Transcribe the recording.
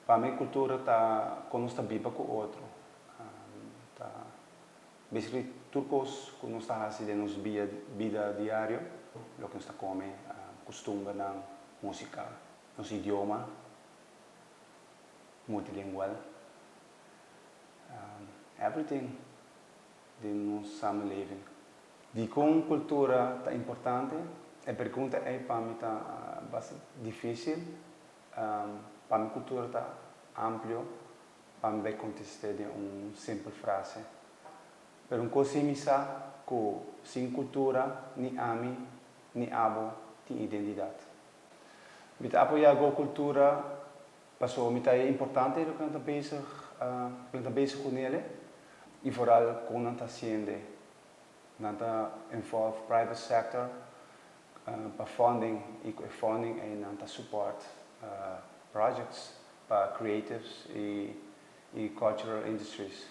Para mim, cultura está quando está viva com o outro. Tá, basically, tudo que nós está fazendo na nossa vida diária, o que nós está comendo, costume na música, nosso idioma, multilingual, everything de nosso samenleving. De como cultura está importante, a pergunta é para mim está bastante difícil. Para mim, cultura está amplo, para mim contestar de uma simples frase. Mas uma coisa me sabe que sem cultura, nem ami, nem abo, tem identidade. Mas apoiar a cultura, passou me é importante o que está bezig com ele, e vooral com a ciência. Nanta involve private sector, para funding e nanta support projects para creatives e cultural industries.